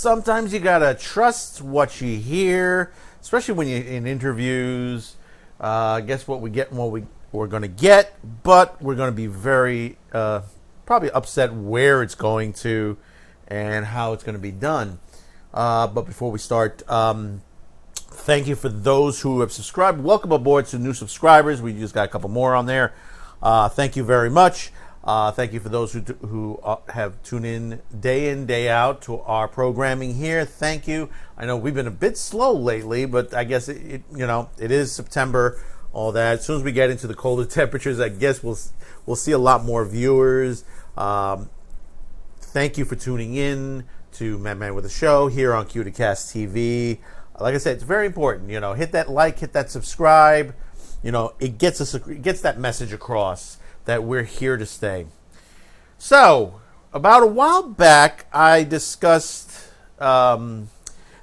sometimes you gotta trust what you hear, especially when you're in interviews. Guess what we get and what we're going to get, but we're going to be very probably upset where it's going to and how it's going to be done. But before we start, thank you for those who have subscribed. Welcome aboard to new subscribers. We just got a couple more on there. Thank you very much. Thank you for those who have tuned in, day out to our programming here. Thank you. I know we've been a bit slow lately, but I guess it is September, all that. As soon as we get into the colder temperatures, I guess we'll see a lot more viewers. Thank you for tuning in to Man with a Show here on CuteCast TV. Like I said, it's very important. Hit that like, hit that subscribe. It gets that message across that we're here to stay. So, about a while back, I discussed, it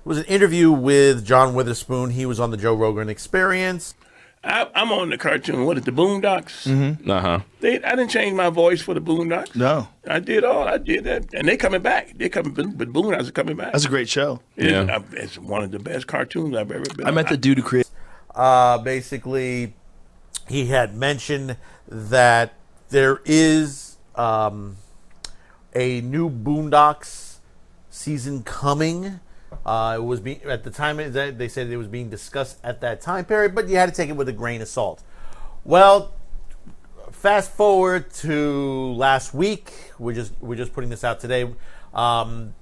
was an interview with John Witherspoon. He was on the Joe Rogan Experience. I'm on the cartoon. What is the Boondocks? Mm-hmm. Uh-huh. I didn't change my voice for the Boondocks. No. I did that. And they coming back. But Boondocks are coming back. That's a great show. It's one of the best cartoons I've ever been I met the dude who created. Basically, he had mentioned that there is a new Boondocks season coming. It was at the time they said it was being discussed at that time period, but you had to take it with a grain of salt. Well, fast forward to last week. We're just putting this out today.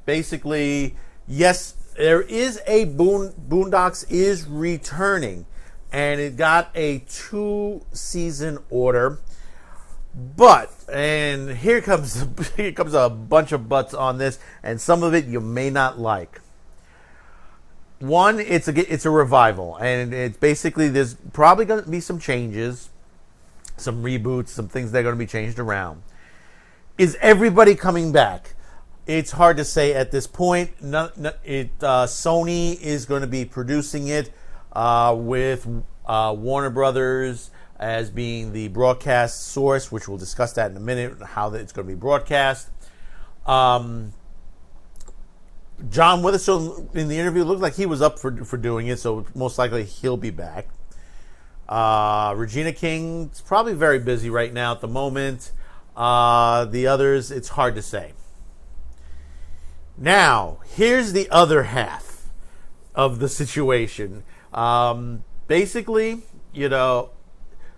Basically, yes, there is a Boondocks is returning, and it got a 2-season order. But, and here comes a bunch of buts on this, and some of it you may not like. One, it's a revival, and it's basically there's probably going to be some changes, some reboots, some things that are going to be changed around. Is everybody coming back? It's hard to say at this point. Sony is going to be producing it with Warner Brothers as being the broadcast source, which we'll discuss that in a minute, how it's going to be broadcast. John Witherspoon in the interview looked like he was up for doing it, so most likely he'll be back. Regina King's probably very busy right now at the moment. The others, it's hard to say. Now, here's the other half of the situation. Basically,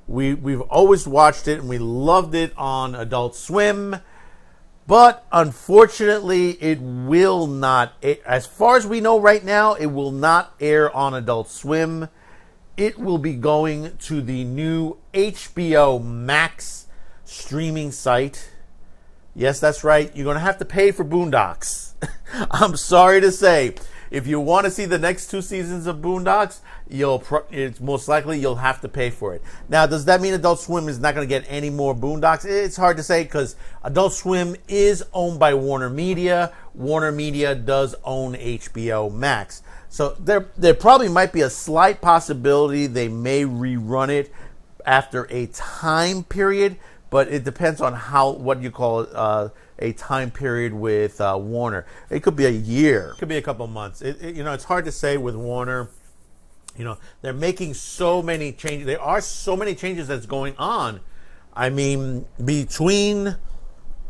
we've always watched it and we loved it on Adult Swim, but unfortunately it will not, as far as we know right now, it will not air on Adult Swim. It will be going to the new HBO Max streaming site. Yes, that's right. You're going to have to pay for Boondocks. I'm sorry to say. If you want to see the next 2 seasons of Boondocks, it's most likely you'll have to pay for it. Now, does that mean Adult Swim is not going to get any more Boondocks? It's hard to say because Adult Swim is owned by Warner Media. Warner Media does own HBO Max. So there probably might be a slight possibility they may rerun it after a time period, but it depends on what you call a time period with Warner. It could be a year. It could be a couple months. It's hard to say with Warner. They're making so many changes. There are so many changes that's going on. I mean, between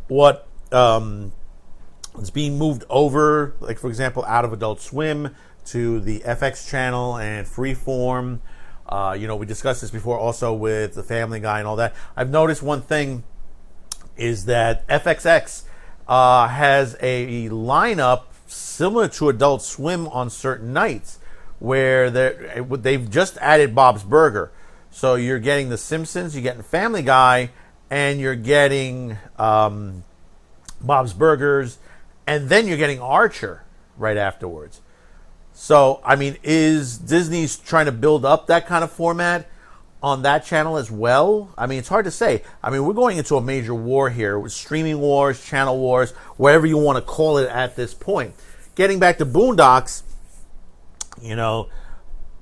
what is being moved over, like, for example, out of Adult Swim to the FX channel and Freeform. We discussed this before also with the Family Guy and all that. I've noticed one thing is that FXX has a lineup similar to Adult Swim on certain nights where they've just added Bob's Burger. So you're getting The Simpsons, you're getting Family Guy, and you're getting Bob's Burgers, and then you're getting Archer right afterwards. So, I mean, is Disney's trying to build up that kind of format on that channel as well? I mean, it's hard to say. I mean, we're going into a major war here with streaming wars, channel wars, whatever you want to call it at this point. Getting back to Boondocks, a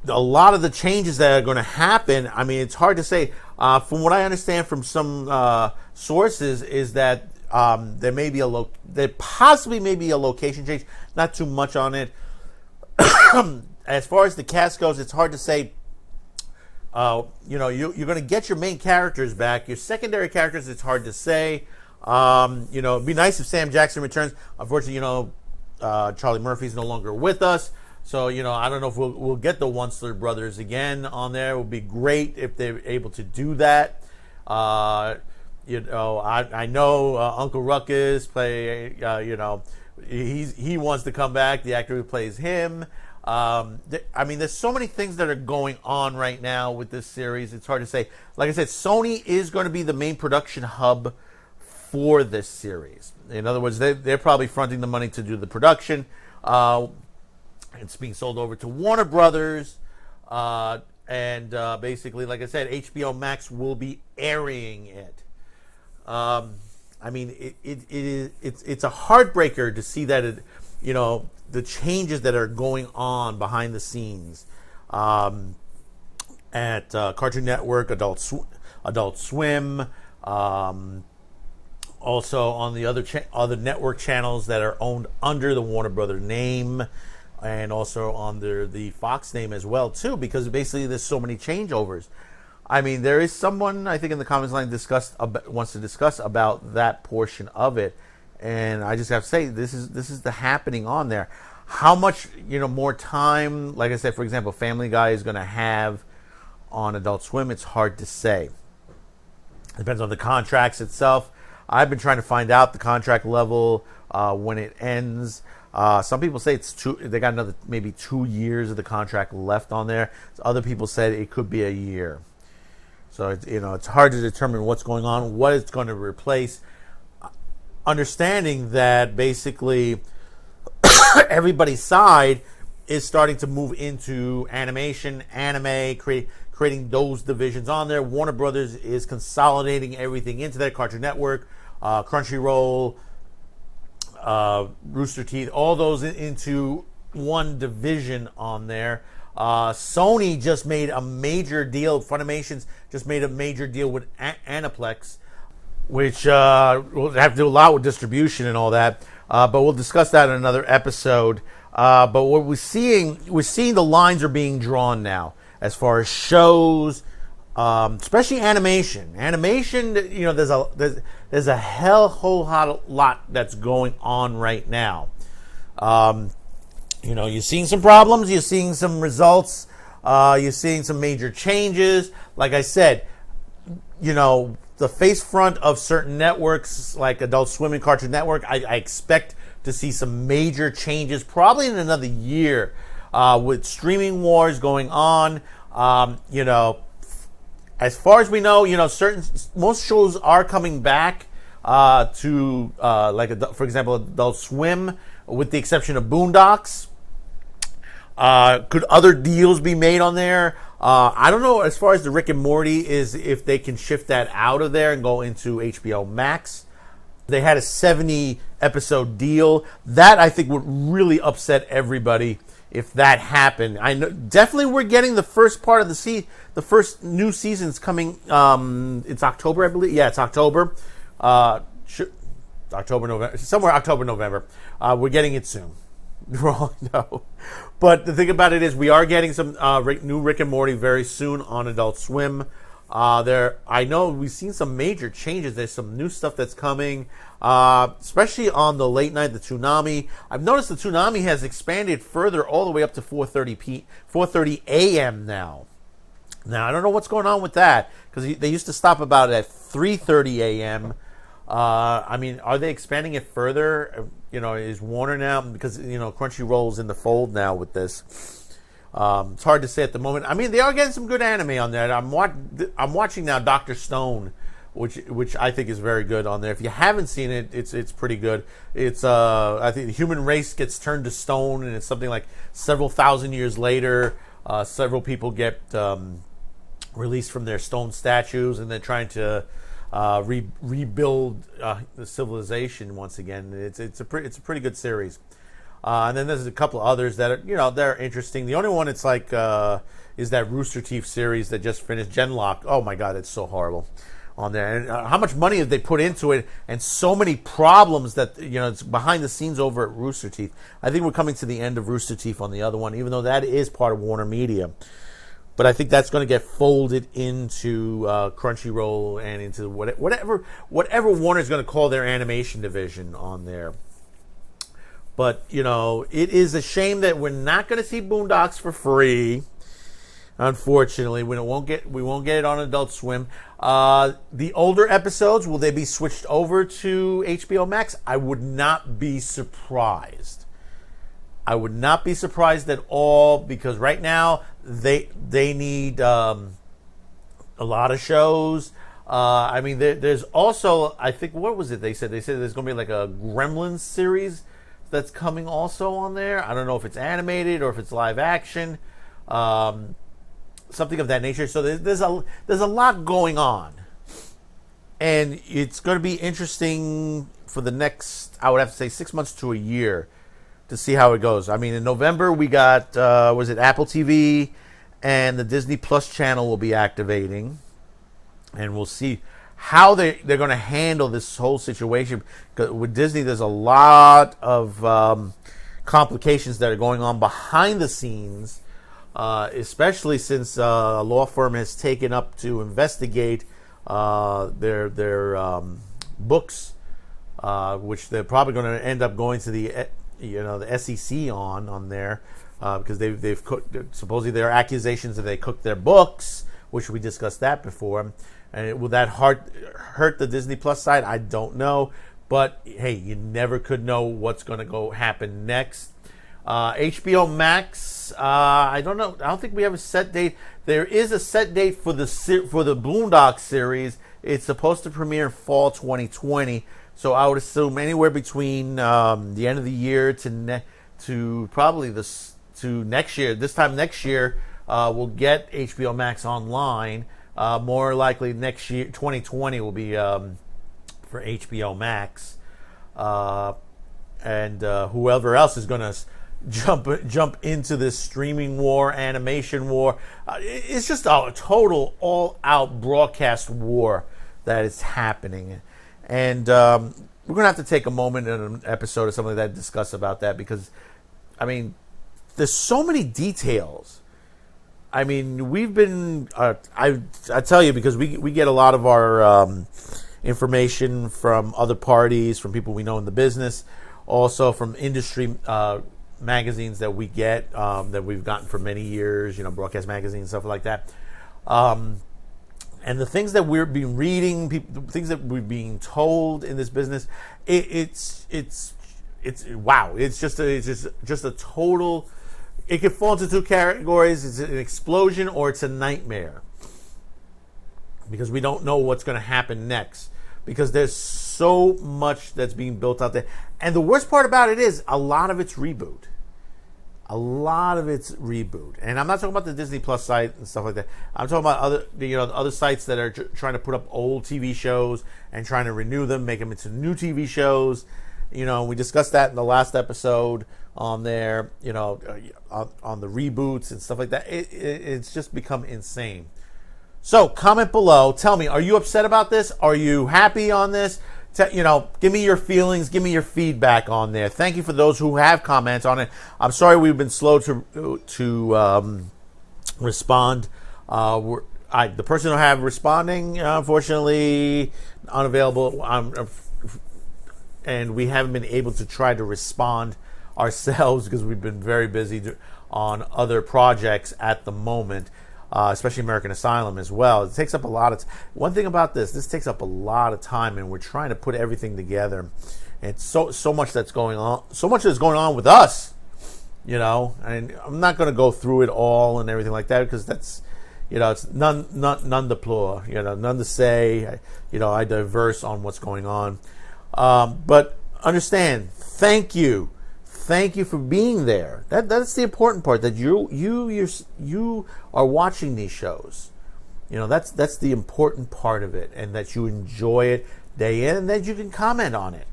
lot of the changes that are going to happen, I mean, it's hard to say. From what I understand from some sources is that There possibly may be a location change. Not too much on it. As far as the cast goes, it's hard to say. You're going to get your main characters back. Your secondary characters, it's hard to say. It'd be nice if Sam Jackson returns. Unfortunately, Charlie Murphy's no longer with us. So, I don't know if we'll get the Onceler brothers again on there. It would be great if they're able to do that. I know Uncle Ruckus he wants to come back. The actor who plays him. There's so many things that are going on right now with this series. It's hard to say. Like I said, Sony is going to be the main production hub for this series. In other words, they're probably fronting the money to do the production. It's being sold over to Warner Brothers. Basically, like I said, HBO Max will be airing it. It's a heartbreaker to see that the changes that are going on behind the scenes at Cartoon Network, Adult Swim, also on the other network channels that are owned under the Warner Brothers name, and also under the Fox name as well too, because basically there's so many changeovers. There is someone I think in the comments line wants to discuss about that portion of it, and I just have to say this is the happening on there. How much more time, like I said, for example, Family Guy is going to have on Adult Swim, it's hard to say. It depends on the contracts itself. I've been trying to find out the contract level when it ends. Some people say they got another maybe 2 years of the contract left on there. Other people said it could be a year. So it's hard to determine what's going on, what it's going to replace. Understanding that basically everybody's side is starting to move into animation, anime, creating those divisions on there. Warner Brothers is consolidating everything into their Cartoon Network, Crunchyroll, Rooster Teeth, all those into one division on there. Sony just made a major deal. Funimation's just made a major deal with Aniplex, which we'll have to do a lot with distribution and all that. But we'll discuss that in another episode. But what we're seeing the lines are being drawn now as far as shows, especially animation. Animation, there's a whole lot that's going on right now. You're seeing some problems, you're seeing some results, you're seeing some major changes. Like I said, the face front of certain networks like Adult Swim and Cartoon Network, I expect to see some major changes probably in another year with streaming wars going on. As far as we know, most shows are coming back to for example, Adult Swim, with the exception of Boondocks. Could other deals be made on there? I don't know as far as the Rick and Morty is, if they can shift that out of there and go into HBO Max. They had a 70-episode deal. That, I think, would really upset everybody if that happened. I know definitely we're getting the first part of the first new season's coming. It's October, I believe. Yeah, it's October. October, November, somewhere October, November. We're getting it soon. No. But the thing about it is we are getting some new Rick and Morty very soon on Adult Swim. I know we've seen some major changes. There's some new stuff that's coming, especially on the late night, the Toonami. I've noticed the Toonami has expanded further all the way up to 4:30 a.m. now. Now, I don't know what's going on with that, because they used to stop about at 3:30 a.m. Are they expanding it further? Is Warner now, because, Crunchyroll's in the fold now with this. It's hard to say at the moment. They are getting some good anime on there. I'm watching now Dr. Stone, which I think is very good on there. If you haven't seen it, it's pretty good. It's I think the human race gets turned to stone, and it's something like several thousand years later. Several people get released from their stone statues, and they're trying to rebuild the civilization once again. It's a pretty good series. And then there's a couple others that are, they're interesting. The only one it's like is that Rooster Teeth series that just finished, Genlock. Oh my God, it's so horrible. on there, and how much money have they put into it, and so many problems that it's behind the scenes over at Rooster Teeth. I think we're coming to the end of Rooster Teeth on the other one, even though that is part of Warner Media. But I think that's going to get folded into Crunchyroll and into whatever Warner's going to call their animation division on there. But it is a shame that we're not going to see Boondocks for free. Unfortunately, we won't get it on Adult Swim. The older episodes, will they be switched over to HBO Max? I would not be surprised. I would not be surprised at all, because right now they need a lot of shows. I mean, there's also, I think, what was it they said? They said there's going to be like a Gremlins series that's coming also on there. I don't know if it's animated or if it's live action. Something of that nature. So there's a lot going on, and it's going to be interesting for the next, I would have to say, 6 months to a year to see how it goes. I mean, in November we got was it Apple TV and the Disney Plus channel will be activating, and we'll see how they're going to handle this whole situation. Because with Disney, there's a lot of complications that are going on behind the scenes. Especially since a law firm has taken up to investigate their books, which they're probably going to end up going to the SEC on there, because they've cooked, supposedly there are accusations that they cooked their books, which we discussed that before. And will that hurt the Disney Plus side? I don't know, but hey, you never could know what's going to happen next. HBO Max, I don't know. I don't think we have a set date. There is a set date for the Boondocks series. It's supposed to premiere in fall 2020. So I would assume anywhere between the end of the year to probably to next year. This time next year, we'll get HBO Max online. More likely next year, 2020 will be for HBO Max, and whoever else is going to jump into this streaming war, animation war. It's just a total all-out broadcast war that is happening. And we're going to have to take a moment in an episode or something like that to discuss about that, because, I mean, there's so many details. I mean, we've been, I tell you, because we get a lot of our information from other parties, from people we know in the business, also from industry magazines that we get, that we've gotten for many years, broadcast magazines, stuff like that. And the things that we're being reading, the things that we're being told in this business, it's wow. It's just a total. It can fall into two categories: it's an explosion or it's a nightmare, because we don't know what's going to happen next. Because there's so much that's being built out there, and the worst part about it is a lot of it's reboot. And I'm not talking about the Disney Plus site and stuff like that. I'm talking about other sites that are trying to put up old TV shows and trying to renew them, make them into new TV shows. We discussed that in the last episode on there. On the reboots and stuff like that. It's just become insane. So comment below. Tell me, are you upset about this? Are you happy on this? Give me your feelings. Give me your feedback on there. Thank you for those who have comments on it. I'm sorry we've been slow to respond. The person who I have responding, unfortunately, unavailable. And we haven't been able to try to respond ourselves because we've been very busy on other projects at the moment. Especially American Asylum as well. It takes up a lot of one thing about this takes up a lot of time, and we're trying to put everything together. And it's so much that's going on, so much that's going on with us, and I'm not going to go through it all and everything like that, because that's, it's none to plure, none to say, I diverse on what's going on. But understand, thank you for being there. That's the important part, that you are watching these shows. That's the important part of it, and that you enjoy it day in, and that you can comment on it.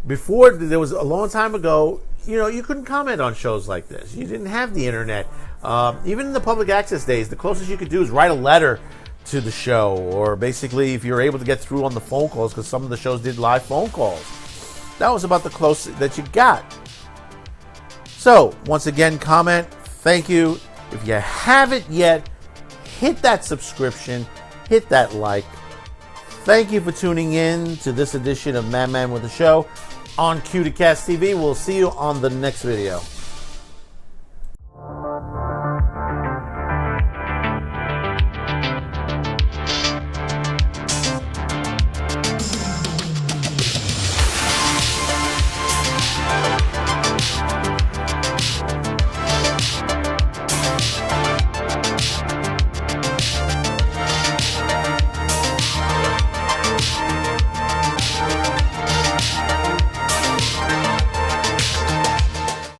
Before, there was a long time ago, you couldn't comment on shows like this. You didn't have the internet. Even in the public access days, the closest you could do is write a letter to the show, or basically if you're able to get through on the phone calls, because some of the shows did live phone calls. That was about the closest that you got. So, once again, comment. Thank you. If you haven't yet, hit that subscription, hit that like. Thank you for tuning in to this edition of Man with a Show on Q2Cast TV. We'll see you on the next video.